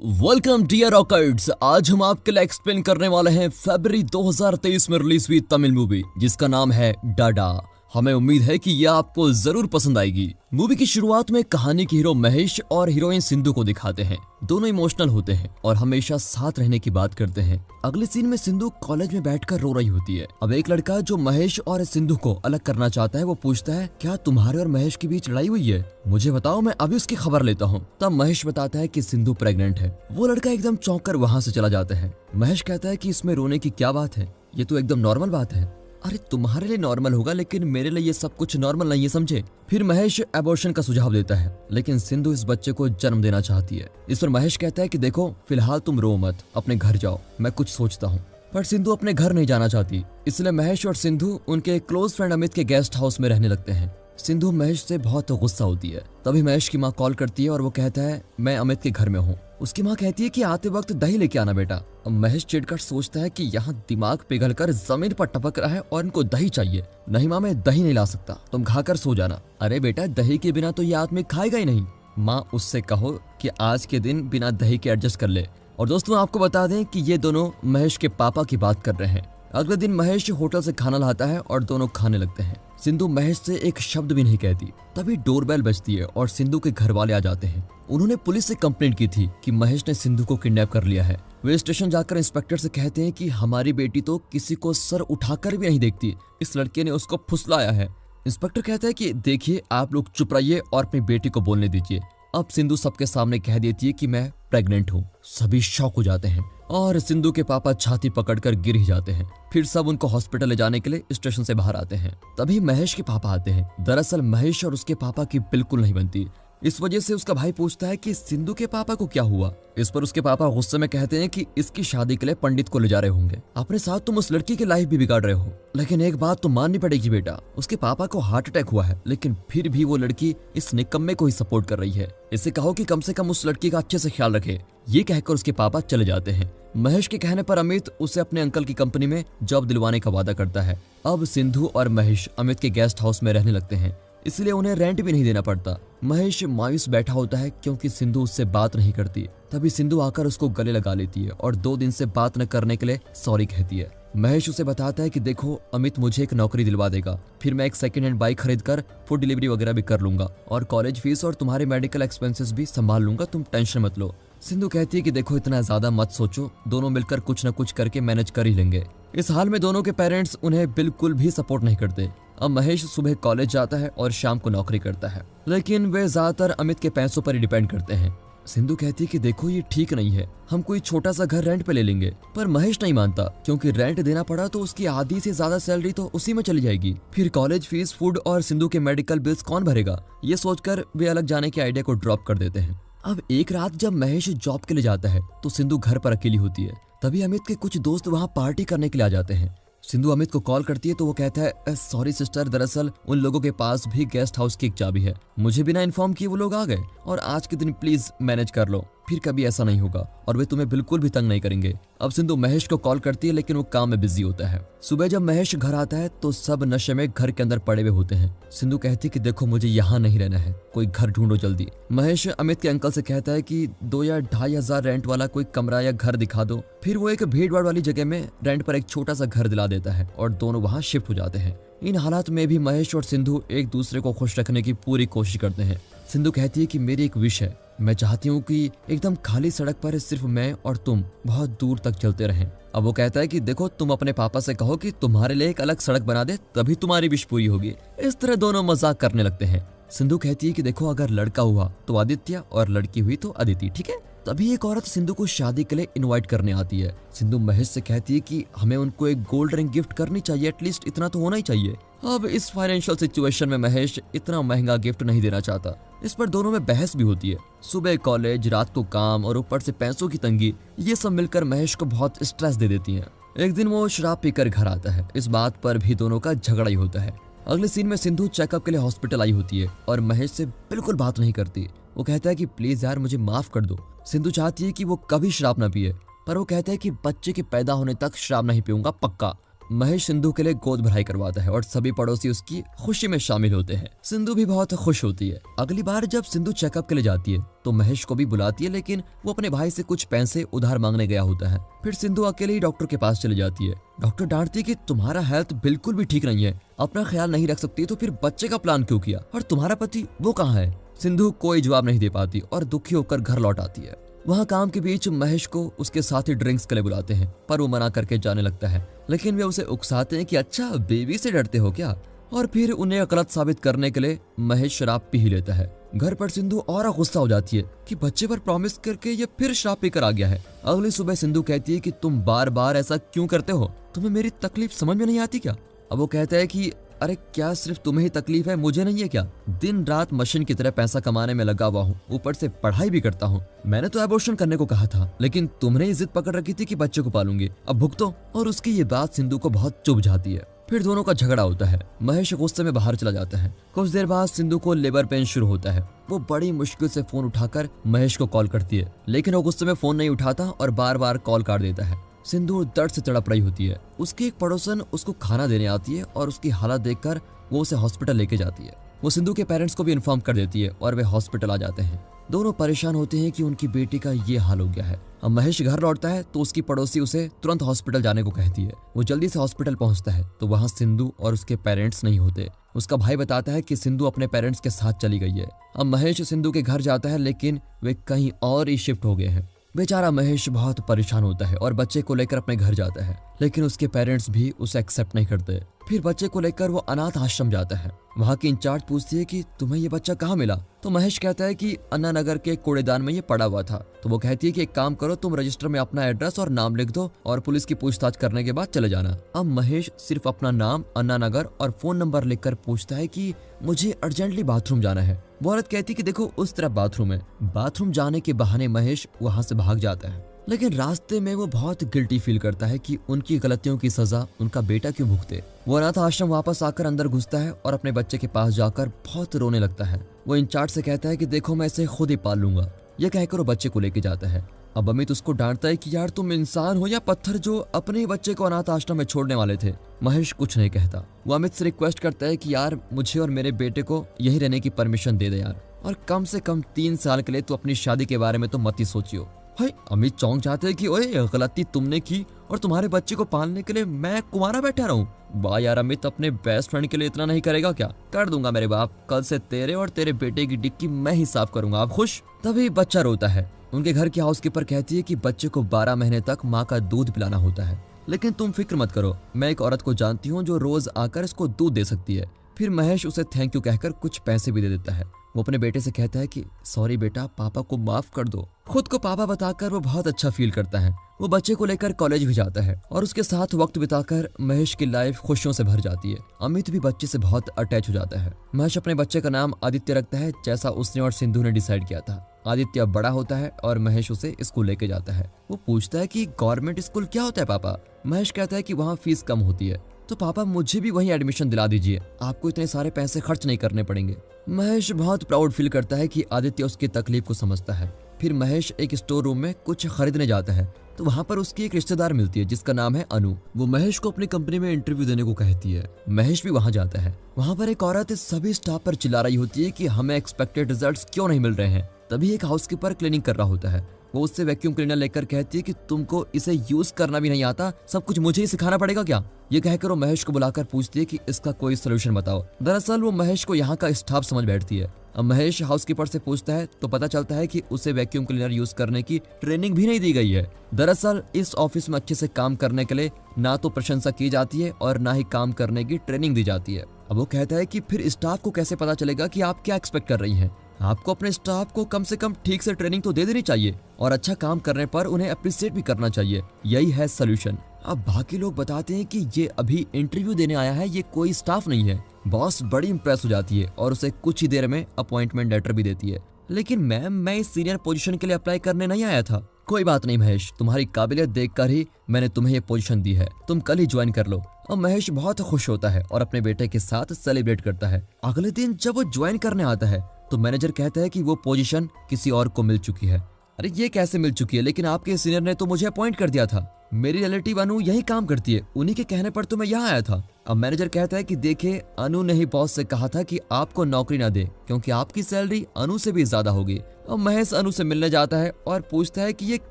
Welcome dear रॉकर्ड्स। आज हम आपके लिए एक्सप्लेन करने वाले हैं फरवरी 2023 में रिलीज हुई तमिल मूवी जिसका नाम है डाडा। हमें उम्मीद है कि यह आपको जरूर पसंद आएगी। मूवी की शुरुआत में कहानी के हीरो महेश और हीरोइन सिंधु को दिखाते हैं। दोनों इमोशनल होते हैं और हमेशा साथ रहने की बात करते हैं। अगले सीन में सिंधु कॉलेज में बैठकर रो रही होती है। अब एक लड़का जो महेश और सिंधु को अलग करना चाहता है वो पूछता है, क्या तुम्हारे और महेश के बीच लड़ाई हुई है? मुझे बताओ, मैं अभी उसकी खबर लेता हूँ। तब महेश बताता है कि सिंधु प्रेग्नेंट है। वो लड़का एकदम चौंक कर वहाँ से चला जाता है। महेश कहता है कि इसमें रोने की क्या बात है, ये तो एकदम नॉर्मल बात है। अरे तुम्हारे लिए नॉर्मल होगा लेकिन मेरे लिए ये सब कुछ नॉर्मल नहीं है, समझे? फिर महेश एबॉर्शन का सुझाव देता है लेकिन सिंधु इस बच्चे को जन्म देना चाहती है। इस पर महेश कहता है कि देखो फिलहाल तुम रो मत, अपने घर जाओ, मैं कुछ सोचता हूँ। पर सिंधु अपने घर नहीं जाना चाहती, इसलिए महेश और सिंधु उनके क्लोज फ्रेंड अमित के गेस्ट हाउस में रहने लगते हैं। सिंधु महेश से बहुत गुस्सा होती है। तभी महेश की माँ कॉल करती है और वो कहता है मैं अमित के घर में हूँ। उसकी माँ कहती है कि आते वक्त दही लेके आना बेटा। अब महेश चिढ़कर सोचता है कि यहाँ दिमाग पिघलकर जमीन पर टपक रहा है और इनको दही चाहिए। नहीं माँ, मैं दही नहीं ला सकता, तुम खाकर सो जाना। अरे बेटा, दही के बिना तो ये आदमी खाएगा ही नहीं। माँ, उससे कहो कि आज के दिन बिना दही के एडजस्ट कर ले। और दोस्तों आपको बता दें कि ये दोनों महेश के पापा की बात कर रहे हैं। अगले दिन महेश होटल से खाना लाता है और दोनों खाने लगते हैं। सिंधु महेश से एक शब्द भी नहीं कहती। तभी डोरबेल बजती है और सिंधु के घर वाले आ जाते हैं। उन्होंने पुलिस से कंप्लेंट की थी कि महेश ने सिंधु को किडनैप कर लिया है। वे स्टेशन जाकर इंस्पेक्टर से कहते हैं कि हमारी बेटी तो किसी को सर उठाकर भी नहीं देखती, इस लड़के ने उसको फुसलाया है। इंस्पेक्टर कहता है कि देखिए आप लोग चुप रहिए और अपनी बेटी को बोलने दीजिए। अब सिंधु सबके सामने कह देती है कि मैं प्रेग्नेंट हूँ। सभी शॉक हो जाते हैं और सिंधु के पापा छाती पकड़कर गिर ही जाते हैं। फिर सब उनको हॉस्पिटल ले जाने के लिए स्टेशन से बाहर आते हैं। तभी महेश के पापा आते हैं। दरअसल महेश और उसके पापा की बिल्कुल नहीं बनती। इस वजह से उसका भाई पूछता है कि सिंधु के पापा को क्या हुआ। इस पर उसके पापा गुस्से में कहते हैं कि इसकी शादी के लिए पंडित को ले जा रहे होंगे, अपने साथ तुम उस लड़की की लाइफ भी बिगाड़ रहे हो। लेकिन एक बात तो माननी पड़ेगी बेटा, उसके पापा को हार्ट अटैक हुआ है लेकिन फिर भी वो लड़की इस निकम्मे को ही सपोर्ट कर रही है। इसे कहो कि कम से कम उस लड़की का अच्छे से ख्याल रखे। ये कहकर उसके पापा चले जाते हैं। महेश के कहने पर अमित उसे अपने अंकल की कंपनी में जॉब दिलवाने का वादा करता है। अब सिंधु और महेश अमित के गेस्ट हाउस में रहने लगते हैं, इसलिए उन्हें रेंट भी नहीं देना पड़ता। महेश मायूस बैठा होता है क्योंकि सिंधु उससे बात नहीं करती। तभी सिंधु आकर उसको गले लगा लेती है और 2 दिन से बात न करने के लिए सॉरी कहती है। महेश उसे बताता है कि देखो अमित मुझे एक नौकरी दिलवा देगा, फिर मैं एक सेकंड हैंड बाइक खरीद कर फूड डिलीवरी वगैरह भी कर लूंगा और कॉलेज फीस और तुम्हारे मेडिकल एक्सपेंसेस भी संभाल लूंगा, तुम टेंशन मत लो। सिंधु कहती है कि देखो इतना ज्यादा मत सोचो, दोनों मिलकर कुछ न कुछ करके मैनेज कर ही लेंगे। इस हाल में दोनों के पेरेंट्स उन्हें बिल्कुल भी सपोर्ट नहीं करते। अब महेश सुबह कॉलेज जाता है और शाम को नौकरी करता है, लेकिन वे ज्यादातर अमित के पैसों पर ही डिपेंड करते हैं। सिंधु कहती है कि देखो ये ठीक नहीं है, हम कोई छोटा सा घर रेंट पे ले लेंगे। पर महेश नहीं मानता क्योंकि रेंट देना पड़ा तो उसकी आधी से ज्यादा सैलरी तो उसी में चली जाएगी। फिर कॉलेज फीस, फूड और सिंधु के मेडिकल बिल्स कौन भरेगा? ये सोचकर वे अलग जाने के आइडिया को ड्रॉप कर देते हैं। अब एक रात जब महेश जॉब के लिए जाता है तो सिंधु घर पर अकेली होती है। तभी अमित के कुछ दोस्त वहाँ पार्टी करने के लिए आ जाते हैं। सिंधु अमित को कॉल करती है तो वो कहता है सॉरी सिस्टर, दरअसल उन लोगों के पास भी गेस्ट हाउस की एक चाबी है, मुझे बिना इन्फॉर्म किए वो लोग आ गए और आज के दिन प्लीज मैनेज कर लो, फिर कभी ऐसा नहीं होगा और वे तुम्हें बिल्कुल भी तंग नहीं करेंगे। अब सिंधु महेश को कॉल करती है लेकिन वो काम में बिजी होता है। सुबह जब महेश घर आता है तो सब नशे में घर के अंदर पड़े हुए होते हैं। सिंधु कहती है कि देखो मुझे यहाँ नहीं रहना है, कोई घर ढूंढो जल्दी। महेश अमित के अंकल से कहता है कि 2 या 2.5 हजार रेंट वाला कोई कमरा या घर दिखा दो। फिर वो एक भीड़ भाड़ वाली जगह में रेंट पर एक छोटा सा घर दिला देता है और दोनों वहाँ शिफ्ट हो जाते हैं। इन हालात में भी महेश और सिंधु एक दूसरे को खुश रखने की पूरी कोशिश करते हैं। सिंधु कहती है कि मेरी एक विश है, मैं चाहती हूँ कि एकदम खाली सड़क पर सिर्फ मैं और तुम बहुत दूर तक चलते रहें। अब वो कहता है कि देखो तुम अपने पापा से कहो कि तुम्हारे लिए एक अलग सड़क बना दे, तभी तुम्हारी विश पूरी होगी। इस तरह दोनों मजाक करने लगते हैं। सिंधु कहती है कि देखो अगर लड़का हुआ तो आदित्य और लड़की हुई तो अदिति, ठीक है? तभी एक औरत सिंधु को शादी के लिए इनवाइट करने आती है। सिंधु महेश से कहती है कि हमें उनको एक गोल्ड रिंग गिफ्ट करनी चाहिए, एटलीस्ट इतना तो होना ही चाहिए। अब इस फाइनेंशियल सिचुएशन में महेश इतना महंगा गिफ्ट नहीं देना चाहता। इस पर दोनों में बहस भी होती है। सुबह कॉलेज, रात को काम और ऊपर से पैसों की तंगी, ये सब मिलकर महेश को बहुत स्ट्रेस दे देती हैं। एक दिन वो शराब पीकर घर आता है। इस बात पर भी दोनों का झगड़ा ही होता है। अगले सीन में सिंधु चेकअप के लिए हॉस्पिटल आई होती है और महेश से बिल्कुल बात नहीं करती। वो कहता है कि प्लीज यार मुझे माफ कर दो। सिंधु चाहती है कि वो कभी शराब ना पिए, पर वो कहता है कि बच्चे के पैदा होने तक शराब नहीं पीऊंगा पक्का। महेश सिंधु के लिए गोद भराई करवाता है और सभी पड़ोसी उसकी खुशी में शामिल होते हैं। सिंधु भी बहुत खुश होती है। अगली बार जब सिंधु चेकअप के लिए जाती है तो महेश को भी बुलाती है, लेकिन वो अपने भाई से कुछ पैसे उधार मांगने गया होता है। फिर सिंधु अकेले ही डॉक्टर के पास चली जाती है। डॉक्टर डांटती है कि तुम्हारा हेल्थ बिल्कुल भी ठीक नहीं है, अपना ख्याल नहीं रख सकती तो फिर बच्चे का प्लान क्यों किया, और तुम्हारा पति वो कहाँ है। सिंधु कोई जवाब नहीं दे पाती और दुखी होकर घर लौट आती है। वहाँ काम के बीच महेश को उसके साथी ड्रिंक्स के लिए बुलाते हैं, पर वो मना करके जाने लगता है। लेकिन वे उसे उकसाते हैं कि अच्छा बेबी से डरते हो क्या, और फिर उन्हें गलत साबित करने के लिए महेश शराब पी ही लेता है। घर पर सिंधु और गुस्सा हो जाती है कि बच्चे पर प्रॉमिस करके ये फिर शराब पीकर आ गया है। अगली सुबह सिंधु कहती है कि तुम बार बार ऐसा क्यों करते हो, तुम्हें मेरी तकलीफ समझ में नहीं आती क्या। अब वो कहता है कि अरे क्या सिर्फ तुम्हें ही तकलीफ है, मुझे नहीं है क्या। दिन रात मशीन की तरह पैसा कमाने में लगा हुआ हूँ, ऊपर से पढ़ाई भी करता हूँ। मैंने तो एबॉर्शन करने को कहा था, लेकिन तुमने ही जिद पकड़ रखी थी कि बच्चे को पालूंगी, अब भुगतो। और उसकी ये बात सिंधु को बहुत चुभ जाती है। फिर दोनों का झगड़ा होता है। महेश गुस्से में बाहर चला जाता है। कुछ देर बाद सिंधु को लेबर पेन शुरू होता है। वो बड़ी मुश्किल से फोन उठाकर महेश को कॉल करती है, लेकिन वो गुस्से में फोन नहीं उठाता और बार बार कॉल काट देता है। सिंधु दर्द से तड़प रही होती है। उसकी एक पड़ोसन उसको खाना देने आती है और उसकी हालत देखकर वो उसे हॉस्पिटल लेके जाती है। वो सिंधु के पेरेंट्स को भी इन्फॉर्म कर देती है और वे हॉस्पिटल आ जाते हैं। दोनों परेशान होते हैं कि उनकी बेटी का ये हाल हो गया है। अब महेश घर लौटता है तो उसकी पड़ोसी उसे तुरंत हॉस्पिटल जाने को कहती है। वो जल्दी से हॉस्पिटल पहुंचता है तो वहां सिंधु और उसके पेरेंट्स नहीं होते। उसका भाई बताता है कि सिंधु अपने पेरेंट्स के साथ चली गई है। अब महेश सिंधु के घर जाता है, लेकिन वे कहीं और ही शिफ्ट हो गए हैं। बेचारा महेश बहुत परेशान होता है और बच्चे को लेकर अपने घर जाता है, लेकिन उसके पेरेंट्स भी उसे एक्सेप्ट नहीं करते। फिर बच्चे को लेकर वो अनाथ आश्रम जाता है। वहाँ की इंचार्ज पूछती है कि तुम्हें ये बच्चा कहाँ मिला, तो महेश कहता है कि अन्ना नगर के कूड़ेदान में ये पड़ा हुआ था। तो वो कहती है कि एक काम करो, तुम रजिस्टर में अपना एड्रेस और नाम लिख दो और पुलिस की पूछताछ करने के बाद चले जाना। अब महेश सिर्फ अपना नाम, अन्ना नगर और फोन नंबर लिखकर पूछता है कि मुझे अर्जेंटली बाथरूम जाना है। वो औरत कहती है कि देखो उस तरफ बाथरूम है। बाथरूम जाने के बहाने महेश वहाँ से भाग जाता है, लेकिन रास्ते में वो बहुत गिल्टी फील करता है कि उनकी गलतियों की सजा उनका बेटा क्यों भुगते। वो अनाथ आश्रम वापस आकर अंदर घुसता है और अपने बच्चे के पास जाकर बहुत रोने लगता है। वो इंचार्ज से कहता है कि देखो मैं इसे खुद ही पाल लूंगा। ये कहकर वो बच्चे को लेके जाता है। अब अमित उसको डांटता है कि यार तुम इंसान हो या पत्थर जो अपने ही बच्चे को अनाथ आश्रम में छोड़ने वाले थे। महेश कुछ नहीं कहता। वो अमित से रिक्वेस्ट करता है कि यार मुझे और मेरे बेटे को यही रहने की परमिशन दे दे यार, और कम से कम 3 साल के लिए तो अपनी शादी के बारे में तो मत ही सोचियो। भाई अमित चौंक जाते हैं कि ओए गलती तुमने की और तुम्हारे बच्चे को पालने के लिए मैं कुंवारा बैठा रहूं। वाह यार, अमित अपने बेस्ट फ्रेंड के लिए इतना नहीं करेगा क्या। कर दूंगा मेरे बाप, कल से तेरे और तेरे बेटे की डिक्की मैं ही साफ करूंगा, आप खुश। तभी बच्चा रोता है। उनके घर की हाउसकीपर कहती है कि बच्चे को 12 महीने तक माँ का दूध पिलाना होता है, लेकिन तुम फिक्र मत करो, मैं एक औरत को जानती हूँ जो रोज आकर इसको दूध दे सकती है। फिर महेश उसे थैंक यू कहकर कुछ पैसे भी दे देता है। वो अपने बेटे से कहता है कि सॉरी बेटा, पापा को माफ कर दो। खुद को पापा बताकर वो बहुत अच्छा फील करता है। वो बच्चे को लेकर कॉलेज भी जाता है और उसके साथ वक्त बिताकर महेश की लाइफ खुशियों से भर जाती है। अमित भी बच्चे से बहुत अटैच हो जाता है। महेश अपने बच्चे का नाम आदित्य रखता है, जैसा उसने और सिंधु ने डिसाइड किया था। आदित्य बड़ा होता है और महेश उसे स्कूल लेके जाता है। वो पूछता है कि गवर्नमेंट स्कूल क्या होता है पापा। महेश कहता है कि वहाँ फीस कम होती है, तो पापा मुझे भी वहीं एडमिशन दिला दीजिए, आपको इतने सारे पैसे खर्च नहीं करने पड़ेंगे। महेश बहुत प्राउड फील करता है कि आदित्य उसकी तकलीफ को समझता है। फिर महेश एक स्टोर रूम में कुछ खरीदने जाता है तो वहाँ पर उसकी एक रिश्तेदार मिलती है जिसका नाम है अनु। वो महेश को अपनी कंपनी में इंटरव्यू देने को कहती है। महेश भी वहाँ जाता है। वहाँ पर एक औरत सभी स्टाफ पर चिल्ला रही होती है कि हमें एक्सपेक्टेड रिजल्ट्स क्यों नहीं मिल रहे हैं। तभी एक हाउसकीपर क्लीनिंग कर रहा होता है। वो उससे वैक्यूम क्लीनर लेकर कहती है कि तुमको इसे यूज करना भी नहीं आता, सब कुछ मुझे ही सिखाना पड़ेगा क्या। ये कहकर वो महेश को बुलाकर पूछती है कि इसका कोई सोल्यूशन बताओ। दरअसल वो महेश को यहाँ का स्टाफ समझ बैठती है। अब महेश हाउसकीपर से पूछता है तो पता चलता है कि उसे वैक्यूम क्लीनर यूज करने की ट्रेनिंग भी नहीं दी गई है। दरअसल इस ऑफिस में अच्छे से काम करने के लिए ना तो प्रशंसा की जाती है और ना ही काम करने की ट्रेनिंग दी जाती है। अब वो कहता है कि फिर स्टाफ को कैसे पता चलेगा कि आप क्या एक्सपेक्ट कर रही हैं। आपको अपने स्टाफ को कम से कम ठीक से ट्रेनिंग तो दे देनी चाहिए और अच्छा काम करने पर उन्हें अप्रिशिएट भी करना चाहिए, यही है सोल्यूशन। अब बाकी लोग बताते हैं कि ये अभी इंटरव्यू देने आया है, ये कोई स्टाफ नहीं है। बॉस बड़ी इंप्रेस हो जाती है और उसे कुछ ही देर में अपॉइंटमेंट लेटर भी देती है। लेकिन मैम, मैं इस सीनियर पोजीशन के लिए अप्लाई करने नहीं आया था। कोई बात नहीं महेश, तुम्हारी काबिलियत देखकर ही मैंने तुम्हें ये पोजीशन दी है, तुम कल ही ज्वाइन कर लो। अब महेश बहुत खुश होता है और अपने बेटे के साथ सेलिब्रेट करता है। अगले दिन जब वो ज्वाइन करने आता है तो मैनेजर कहता है कि वो पोजीशन किसी और को मिल चुकी है। अरे ये कैसे मिल चुकी है, लेकिन आपके सीनियर ने तो मुझे अपॉइंट कर दिया था। मेरी रिलेटिव अनु यही काम करती है, उन्हीं के कहने पर तो मैं यहाँ आया था। अब मैनेजर कहता है कि देखिए, अनु ने ही बॉस से कहा था कि आपको नौकरी ना दे क्योंकि आपकी सैलरी अनु से भी ज्यादा होगी। अब महेश अनु से मिलने जाता है और पूछता है कि ये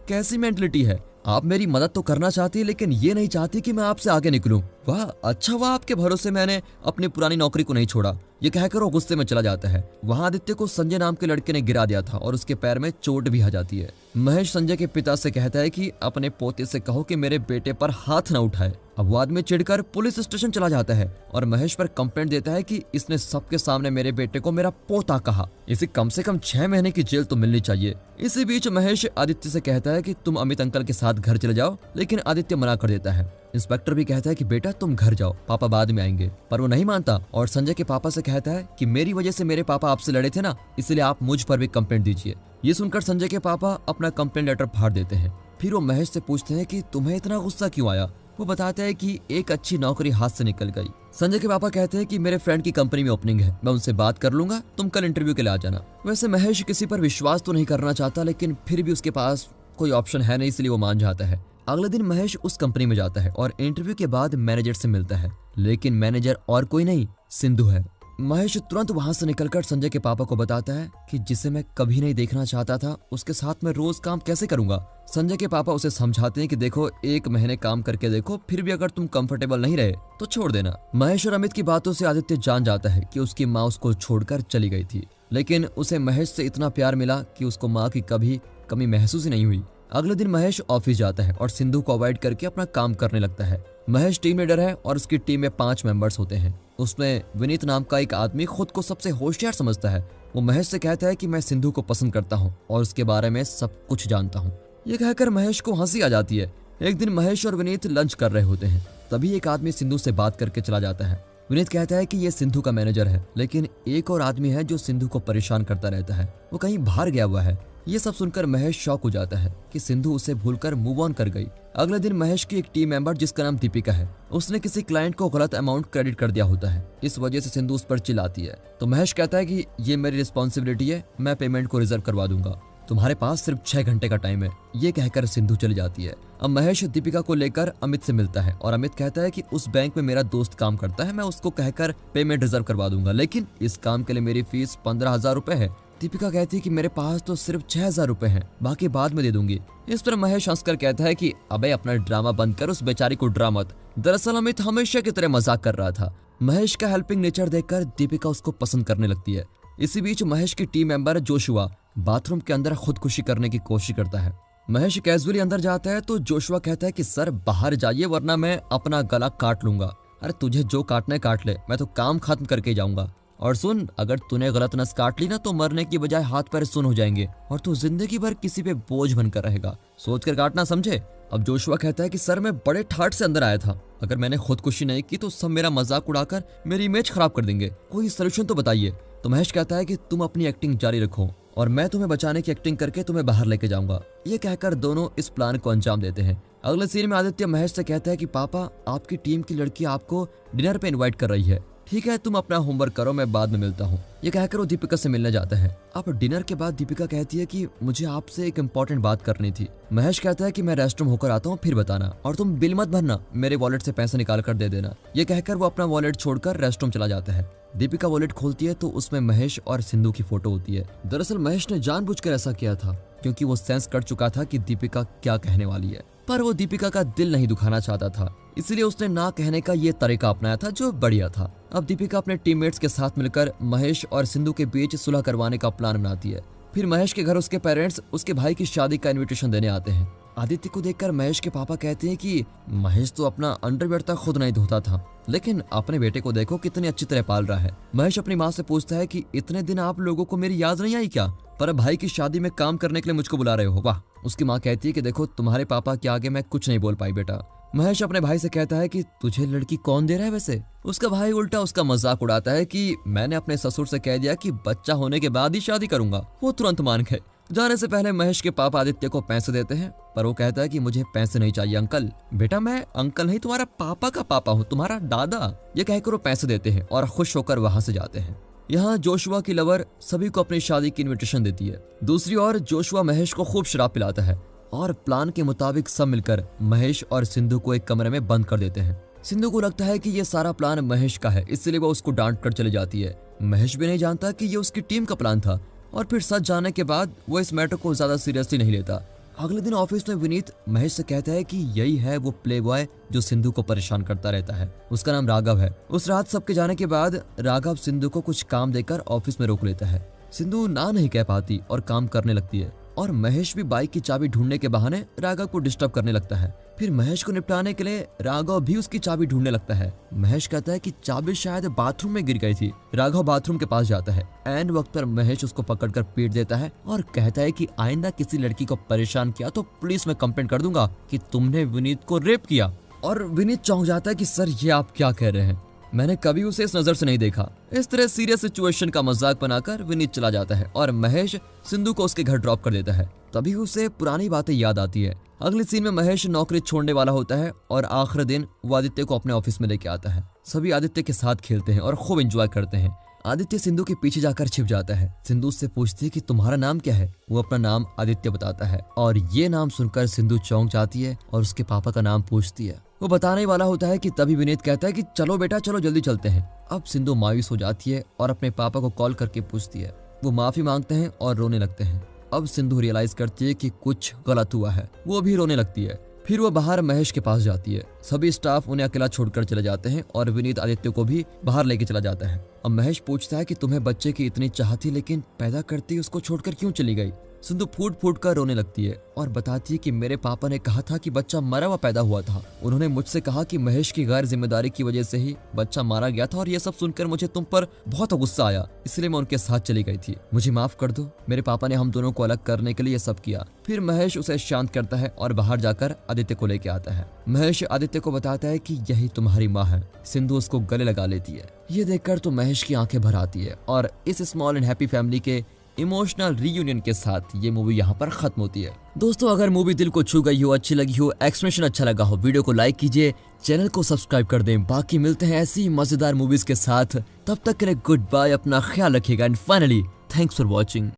कैसी मेंटलिटी है, आप मेरी मदद तो करना चाहती है लेकिन ये नहीं चाहती कि मैं आपसे आगे निकलूं। वाह, अच्छा हुआ आपके भरोसे मैंने अपनी पुरानी नौकरी को नहीं छोड़ा। ये कहकर वो गुस्से में चला जाता है। वहाँ आदित्य को संजय नाम के लड़के ने गिरा दिया था और उसके पैर में चोट भी आ जाती है। महेश संजय के पिता से कहता है कि अपने पोते से कहो कि मेरे बेटे पर हाथ न उठाए। अब वो आदमी चिढ़कर पुलिस स्टेशन चला जाता है और महेश पर कंप्लेंट देता है कि इसने सबके सामने मेरे बेटे को मेरा पोता कहा, इसे कम से कम 6 महीने की जेल तो मिलनी चाहिए। इसी बीच महेश आदित्य से कहता है कि तुम अमित अंकल के साथ घर चले जाओ, लेकिन आदित्य मना कर देता है। इंस्पेक्टर भी कहता है कि बेटा तुम घर जाओ, पापा बाद में आएंगे, पर वो नहीं मानता और संजय के पापा से कहता है कि मेरी वजह से मेरे पापा आपसे लड़े थे ना, इसलिए आप मुझ पर भी कंप्लेंट दीजिए। ये सुनकर संजय के पापा अपना कंप्लेंट लेटर फाड़ देते हैं। फिर वो महेश से पूछते हैं कि तुम्हें इतना गुस्सा क्यों आया। वो बताता है कि एक अच्छी नौकरी हाथ से निकल गई। संजय के पापा कहते हैं कि मेरे फ्रेंड की कंपनी में ओपनिंग है, मैं उनसे बात कर लूंगा, तुम कल इंटरव्यू के लिए आ जाना। वैसे महेश किसी पर विश्वास तो नहीं करना चाहता, लेकिन फिर भी उसके पास कोई ऑप्शन है नहीं, इसलिए वो मान जाता है। अगले दिन महेश उस कंपनी में जाता है और इंटरव्यू के बाद मैनेजर से मिलता है, लेकिन मैनेजर और कोई नहीं, सिंधु है। महेश तुरंत वहां से निकलकर संजय के पापा को बताता है कि जिसे मैं कभी नहीं देखना चाहता था, उसके साथ मैं रोज काम कैसे करूंगा। संजय के पापा उसे समझाते हैं कि देखो, 1 महीने काम करके देखो, फिर भी अगर तुम कंफर्टेबल नहीं रहे तो छोड़ देना। महेश और अमित की बातों से आदित्य जान जाता है कि उसकी माँ उसको छोड़कर चली गई थी, लेकिन उसे महेश से इतना प्यार मिला कि उसको माँ की कभी कमी महसूस ही नहीं हुई। अगले दिन महेश ऑफिस जाता है और सिंधु को अवॉइड करके अपना काम करने लगता है। महेश टीम लीडर है और उसकी टीम में 5 मेंबर्स होते हैं। उसमें विनीत नाम का एक आदमी खुद को सबसे होशियार समझता है। वो महेश से कहता है कि मैं सिंधु को पसंद करता हूँ और उसके बारे में सब कुछ जानता हूँ। ये कहकर महेश को हंसी आ जाती है। एक दिन महेश और विनीत लंच कर रहे होते हैं, तभी एक आदमी सिंधु से बात करके चला जाता है। विनीत कहता है कि ये सिंधु का मैनेजर है, लेकिन एक और आदमी है जो सिंधु को परेशान करता रहता है, वो कहीं बाहर गया हुआ है। ये सब सुनकर महेश शॉक हो जाता है कि सिंधु उसे भूलकर मूव ऑन कर गई। अगले दिन महेश की एक टीम मेंबर जिसका नाम दीपिका है, उसने किसी क्लाइंट को गलत अमाउंट क्रेडिट कर दिया होता है। इस वजह से सिंधु उस पर चिल्लाती है, तो महेश कहता है कि ये मेरी रिस्पॉन्सिबिलिटी है, मैं पेमेंट को रिजर्व करवा दूंगा, तुम्हारे पास सिर्फ 6 घंटे का टाइम है। ये कहकर सिंधु चली जाती है। अब महेश दीपिका को लेकर अमित से मिलता है और अमित कहता है कि उस बैंक में मेरा दोस्त काम करता है, मैं उसको कहकर पेमेंट रिजर्व करवा दूंगा, लेकिन इस काम के लिए मेरी फीस 15,000 रुपए है। दीपिका कहती है कि मेरे पास तो सिर्फ 6,000 रुपए हैं, बाकी बाद में दे दूंगी। इस पर महेश हंसकर कहता है कि अबे अपना ड्रामा बंद कर, उस बेचारी को डरा मत। दरअसल अमित हमेशा की तरह मजाक कर रहा था। महेश का हेल्पिंग नेचर देखकर दीपिका उसको पसंद करने लगती है। इसी बीच महेश की टीम मेंबर जोशुआ बाथरूम के अंदर खुदकुशी करने की कोशिश करता है। महेश कैजुअली अंदर जाता है तो जोशुआ कहता है कि सर बाहर जाइए वरना मैं अपना गला काट लूंगा। अरे तुझे जो काटना है काट ले, मैं तो काम खत्म करके जाऊंगा। और सुन, अगर तूने गलत नस काट ली ना तो मरने की बजाय हाथ पैर सुन हो जाएंगे और तू जिंदगी भर किसी पे बोझ बनकर रहेगा, सोच कर काटना, समझे। अब जोशुआ कहता है कि सर मैं बड़े ठाठ से अंदर आया था, अगर मैंने खुदकुशी नहीं की तो सब मेरा मजाक उड़ाकर मेरी इमेज खराब कर देंगे, कोई सोल्यूशन तो बताइए। तो महेश कहता है कि तुम अपनी एक्टिंग जारी रखो और मैं तुम्हें बचाने की एक्टिंग करके तुम्हें बाहर लेके जाऊंगा। ये कहकर दोनों इस प्लान को अंजाम देते हैं। अगले सीन में आदित्य महेश से कहता है कि पापा आपकी टीम की लड़की आपको डिनर पे इनवाइट कर रही है, ठीक है तुम अपना होमवर्क करो, मैं बाद में मिलता हूँ। ये कहकर वो दीपिका से मिलने जाता है। अब डिनर के बाद दीपिका कहती है कि मुझे आपसे एक इम्पोर्टेंट बात करनी थी। महेश कहता है कि मैं रेस्टरूम होकर आता हूँ फिर बताना, और तुम बिल मत भरना, मेरे वॉलेट से पैसे निकाल कर दे देना। ये कहकर वो अपना वॉलेट छोड़कर रेस्टरूम चला जाता है। दीपिका वॉलेट खोलती है तो उसमें महेश और सिंधु की फोटो होती है। दरअसल महेश ने जानबूझकर ऐसा किया था क्योंकि वो सेंस कर चुका था कि दीपिका क्या कहने वाली है, पर वो दीपिका का दिल नहीं दुखाना चाहता था, इसलिए उसने ना कहने का ये तरीका अपनाया था जो बढ़िया था। अब दीपिका अपने टीममेट्स के साथ मिलकर महेश और सिंधु के बीच सुलह करवाने का प्लान बनाती है। फिर महेश के घर उसके पेरेंट्स उसके भाई की शादी का इनविटेशन देने आते हैं। आदित्य को देखकर महेश के पापा कहते हैं कि महेश तो अपना अंडरवियर तक खुद नहीं धोता था, लेकिन अपने बेटे को देखो कितनी अच्छी तरह पाल रहा है। महेश अपनी माँ से पूछता है कि इतने दिन आप लोगों को मेरी याद नहीं आई क्या, पर भाई की शादी में काम करने के लिए मुझको बुला रहे हो। वाह। उसकी माँ कहती है कि देखो तुम्हारे पापा के आगे मैं कुछ नहीं बोल पाई बेटा। महेश अपने भाई से कहता है कि तुझे लड़की कौन दे रहा है वैसे। उसका भाई उल्टा उसका मजाक उड़ाता है कि मैंने अपने ससुर से कह दिया कि बच्चा होने के बाद ही शादी करूंगा। वो तुरंत मान गए। जाने से पहले महेश के पापा आदित्य को पैसे देते हैं, पर वो कहता है कि मुझे पैसे नहीं चाहिए अंकल। बेटा मैं अंकल नहीं तुम्हारा पापा का पापा हूँ, तुम्हारा दादा। ये कहकर वो पैसे देते हैं और खुश होकर वहां से जाते हैं। यहाँ जोशुआ की लवर सभी को अपनी शादी की इनविटेशन देती है। दूसरी ओर जोशुआ महेश को खूब शराब पिलाता है और प्लान के मुताबिक सब मिलकर महेश और सिंधु को एक कमरे में बंद कर देते हैं। सिंधु को लगता है कि ये सारा प्लान महेश का है, इसलिए वो उसको डांट कर चली जाती है। महेश भी नहीं जानता कि ये उसकी टीम का प्लान था और फिर सच जानने के बाद वो इस मैटर को ज्यादा सीरियसली नहीं लेता। अगले दिन ऑफिस में विनीत महेश से कहता है कि यही है वो प्ले बॉय जो सिंधु को परेशान करता रहता है। उसका नाम राघव है। उस रात सबके जाने के बाद राघव सिंधु को कुछ काम देकर ऑफिस में रोक लेता है। सिंधु ना नहीं कह पाती और काम करने लगती है और महेश भी बाइक की चाबी ढूंढने के बहाने राघव को डिस्टर्ब करने लगता है। फिर महेश को निपटाने के लिए राघव भी उसकी चाबी ढूंढने लगता है। महेश कहता है कि चाबी शायद बाथरूम में गिर गई थी। राघव बाथरूम के पास जाता है। एंड वक्त पर महेश उसको पकड़कर पीट देता है और कहता है कि आइंदा किसी लड़की को परेशान किया तो पुलिस में कंप्लेंट कर दूंगा कि तुमने विनीत को रेप किया। और विनीत चौंक जाता है कि सर ये आप क्या कह रहे हैं, मैंने कभी उसे इस नजर से नहीं देखा। इस तरह सीरियस सिचुएशन का मजाक बनाकर विनीत चला जाता है और महेश सिंधु को उसके घर ड्रॉप कर देता है। तभी उसे पुरानी बातें याद आती है। अगली सीन में महेश नौकरी छोड़ने वाला होता है और आखिरी दिन वो आदित्य को अपने ऑफिस में लेके आता है। सभी आदित्य के साथ खेलते हैं और खूब एंजॉय करते हैं। आदित्य सिंधु के पीछे जाकर छिप जाता है। सिंधु उससे पूछती है कि तुम्हारा नाम क्या है। वो अपना नाम आदित्य बताता है और ये नाम सुनकर सिंधु चौंक जाती है और उसके पापा का नाम पूछती है। वो बताने वाला होता है कि तभी विनीत कहता है कि चलो बेटा चलो जल्दी चलते हैं। अब सिंधु मायूस हो जाती है और अपने पापा को कॉल करके पूछती है। वो माफी मांगते हैं और रोने लगते हैं। अब सिंधु रियलाइज करती है कि कुछ गलत हुआ है। वो भी रोने लगती है। फिर वो बाहर महेश के पास जाती है। सभी स्टाफ उन्हें अकेला छोड़कर चले जाते हैं और विनीत आदित्य को भी बाहर लेके चला जाता है। अब महेश पूछता है कि तुम्हें बच्चे की इतनी चाह थी लेकिन पैदा करती उसको छोड़कर क्यों चली गई। सिंधु फूट फूट कर रोने लगती है और बताती है कि मेरे पापा ने कहा था कि बच्चा मरा हुआ पैदा हुआ था। उन्होंने मुझसे कहा कि महेश की गैर जिम्मेदारी की वजह से ही बच्चा मारा गया था और ये सब सुनकर मुझे तुम पर बहुत गुस्सा आया, इसलिए मैं उनके साथ चली गई थी। मुझे माफ कर दो, मेरे पापा ने हम दोनों को अलग करने के लिए ये सब किया। फिर महेश उसे शांत करता है और बाहर जाकर आदित्य को लेके आता है। महेश आदित्य को बताता है कि यही तुम्हारी माँ है। सिंधु उसको गले लगा लेती है। ये देखकर तो महेश की आंखें भर आती है और इस स्मॉल एंड हैप्पी फैमिली के इमोशनल रीयूनियन के साथ ये मूवी यहाँ पर खत्म होती है। दोस्तों अगर मूवी दिल को छू गई हो, अच्छी लगी हो, एक्सप्रेशन अच्छा लगा हो, वीडियो को लाइक कीजिए, चैनल को सब्सक्राइब कर दें। बाकी मिलते हैं ऐसी मजेदार मूवीज के साथ। तब तक के लिए गुड बाय, अपना ख्याल रखिएगा and finally thanks for watching.